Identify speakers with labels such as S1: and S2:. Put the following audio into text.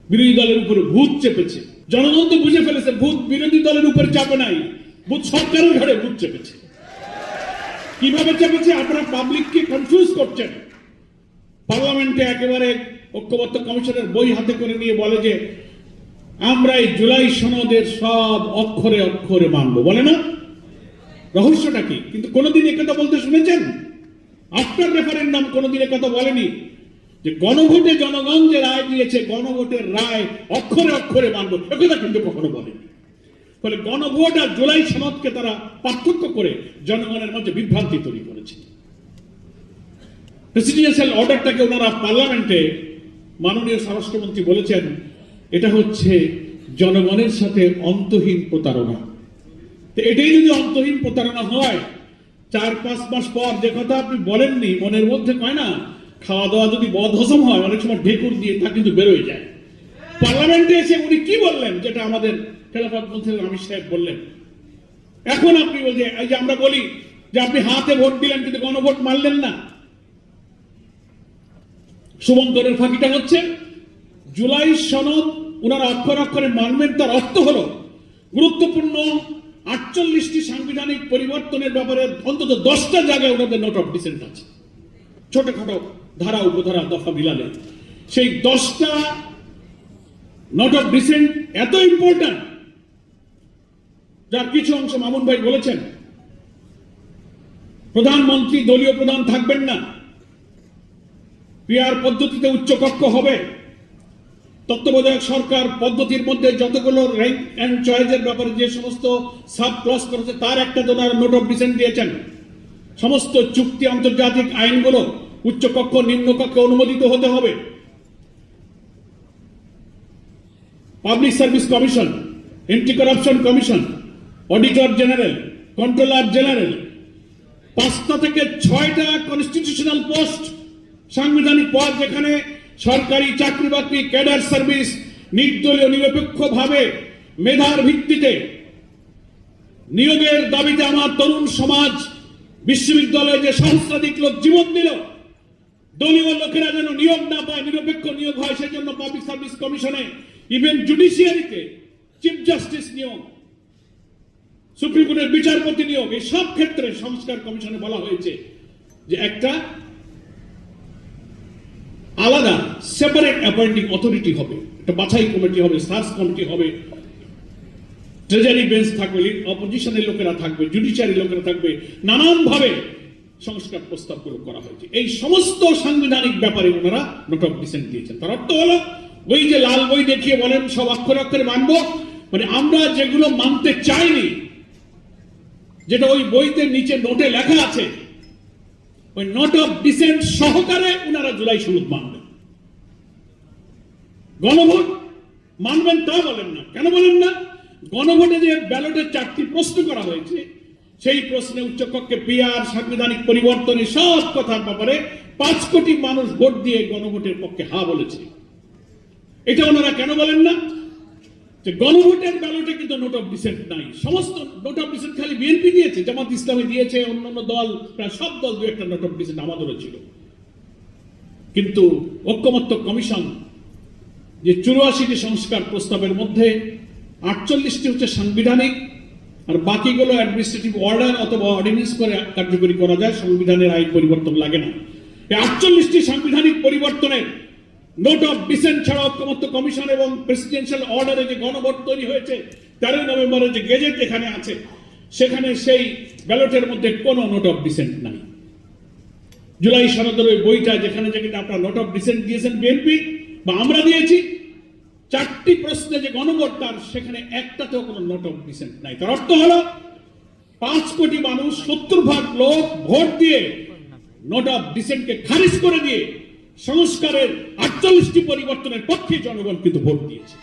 S1: বিরোধী দলের উপরে ভূত চেপেছে। জনগণ তো বুঝে ফেলেছে ভূত বিরোধী দলের উপরে চাপে নাই, ভূত সরকারের ঘাড়ে ভূত চেপেছে। কিভাবে চেপেছে? আপনারা পাবলিককে কনফিউজ করছেন। পার্লামেন্টে একেবারে ঐক্যবদ্ধ কমিশনের বই হাতে করে নিয়ে বলে যে আমরা এই জুলাই সনদের সব অক্ষরে অক্ষরে মানব, বলে না? রহস্যটা কি? কিন্তু কোনোদিন একথা বলতে শুনেছেন? আফটার রেফারেন্ডাম কোনোদিন একথা বলেনি যে গণভোটে জনগণ যে রায় দিয়েছে গণভোটের রায় অক্ষরে অক্ষরে মানব, একথা কিন্তু কখনো বলেনি। ফলে গণভোট আর জুলাই সনদকে তারা পার্থক্য করে জনগণের মধ্যে বিভ্রান্তি তৈরি করেছে। প্রেসিডেন্সিয়াল অর্ডারটাকে ওনারা পার্লামেন্টে মাননীয় স্বরাষ্ট্রমন্ত্রী বলেছেন এটা হচ্ছে জনগণের সাথে অন্তহীন প্রতারণা। তো এটাই যদি অন্তহীন প্রতারণা হয়, 4-5 মাস পর যে কথা আপনি বলেননি মনের মধ্যে কয় না, খাওয়া দাওয়া যদি বদহজম হয় অনেক সময় ঢেকুর দিয়ে তা কিন্তু বেরোয় যায়। পার্লামেন্টে এসে উনি কি বললেন যেটা আমাদের খেলাফত মন্ত্রী আমির সাহেব বললেন। এখন আপনি বলছেন এই যে আমরা বলি যে আপনি হাতে ভোট দিলেন কিন্তু গণভোট মানলেন না। শুভঙ্করের ফাঁকিটা হচ্ছে জুলাই সনদ ওনারা অক্ষর অক্ষরে মানবেন, তার অর্থ হলো গুরুত্বপূর্ণ 48টি সাংবিধানিক পরিবর্তনের ব্যাপারে অন্তত 10টা জায়গায় ওনাদের নোট অফ ডিসেন্ট আছে, ছোটখাটো ধারা উপধারা দফা মিলালে। সেই 10টা নোট অফ ডিসেন্ট এত ইম্পর্টেন্ট, যার কিছু অংশ মামুন ভাই বলেছেন প্রধানমন্ত্রী দলীয় প্রধান থাকবেন না, পিআর পদ্ধতিতে উচ্চকক্ষ হবে, তত্ত্বাবধায়ক সরকার পদ্ধতির মধ্যে যতগুলো র্যাঙ্ক এন্ড চয়েসের ব্যাপারে যে সমস্ত সাব ক্লজ করেছে তার একটা নোট অফ ডিসেন্ট দিয়েছেন। সমস্ত চুক্তি আন্তর্জাতিক আইনগুলো উচ্চকক্ষ নিম্নকক্ষে অনুমোদিত হতে হবে। Public service commission, anti corruption commission, auditor general, controller general, 5টা থেকে 6টা কনস্টিটিউশনাল পোস্ট, সাংবিধানিক পদ, যেখানে সরকারি চাকরি বাকরি ক্যাডার সার্ভিস নির্দলীয় নিরপেক্ষভাবে মেধার ভিত্তিতে নিয়োগের দাবিতে আমার তরুণ সমাজ বিশ্ববিদ্যালয়ে যে সহস্রাধিক লোক জীবন দিল, দলীয় লোকেরা যেন নিয়োগ না পায়, নিরপেক্ষ নিয়োগ হয় সেজন্য পাবলিক সার্ভিস কমিশনে, ইভেন জুডিশিয়ারিতে চিফ জাস্টিস নিয়োগ, সুপ্রিম কোর্টের বিচারপতি নিয়োগ, এই সব ক্ষেত্রে সংস্কার কমিশনে বলা হয়েছে যে একটা আলাদা সেপারেট অ্যাপয়েন্টিং অথরিটি হবে, একটা বাছাই কমিটি হবে, সার্চ কমিটি হবে, ট্রেজারি বেঞ্চ থাকবে, অপোজিশনের লোকেরা থাকবে, জুডিশিয়ারি লোকেরা থাকবে, নানানভাবে সংস্কার প্রস্তাবগুলো করা হয়েছে। এই সমস্ত সাংবিধানিক ব্যাপারে ওনারা নোট অফ ডিসেন্ট দিয়েছেন। তার অর্থ হলো ওই যে লাল বই দেখিয়ে বলেন সব অক্ষরে অক্ষরে মানবো, মানে আমরা যেগুলো মানতে চাইনি, যেটা ওই বইতে নিচে নোটে লেখা আছে, ওই নোট অফ ডিসেন্ট সহকারে ওনারা জুলাই সনদ মানবেন। গণভোট মানবেন তা বলেন না। কেন বলেন না? গণভোটে যে ব্যালটে 4টি প্রশ্ন করা হয়েছে, সেই প্রশ্নে উচ্চকক্ষে পিআর, সাংবিধানিক পরিবর্তনের সব কথার ব্যাপারে 5 কোটি মানুষ ভোট দিয়ে গণভোটের পক্ষে হা বলেছে। এটা ওনারা কেন বলেন না? যে গণভোটের ব্যালটে কিন্তু নোট অফ ডিসেন্ট নাই। সমস্ত নোট অফ ডিসেন্ট খালি বিএনপি দিয়েছে, জামাত ইসলামী দিয়েছে, অন্যান্য দল প্রায় সব দল 2-1টা নোট অফ ডিসেন্ট আমাদেরও ছিল। কিন্তু ঐক্যমত্য কমিশন যে 84টি সংস্কার প্রস্তাবের মধ্যে 48টি হচ্ছে সাংবিধানিক, আর বাকিগুলো অ্যাডমিনিস্ট্রেটিভ অর্ডার অথবা অর্ডিন্যান্স করে কার্যকরী করা যায়, সংবিধানের আইন পরিবর্তন লাগে না। এই 48টি সাংবিধানিক পরিবর্তনের নোট অফ ডিসেন্ট ছাড়া ঐক্যমত্য কমিশন এবং প্রেসিডেন্সিয়াল অর্ডারে যে গণভোট তৈরি হয়েছে 13 নভেম্বরের যে গেজেট এখানে আছে, সেখানে সেই ব্যালটের মধ্যে কোনো নোট অফ ডিসেন্ট নাই। জুলাই সনদের ওই বইটা যেখানে যেখানে আপনারা নোট অফ ডিসেন্ট দিয়েছেন বিএনপি বা আমরা দিয়েছি, 4টি প্রশ্নে যে গণভোট তার সেখানে একটাতেও কোনো নোট অফ ডিসেন্ট নাই। তার অর্থ হলো 5 কোটি মানুষ 70% লোক ভোট দিয়ে নোট অফ ডিসেন্টকে খারিজ করে দিয়ে সংস্কারের 48টি পরিবর্তনের পক্ষে জনগণ কিন্তু ভোট দিয়েছে।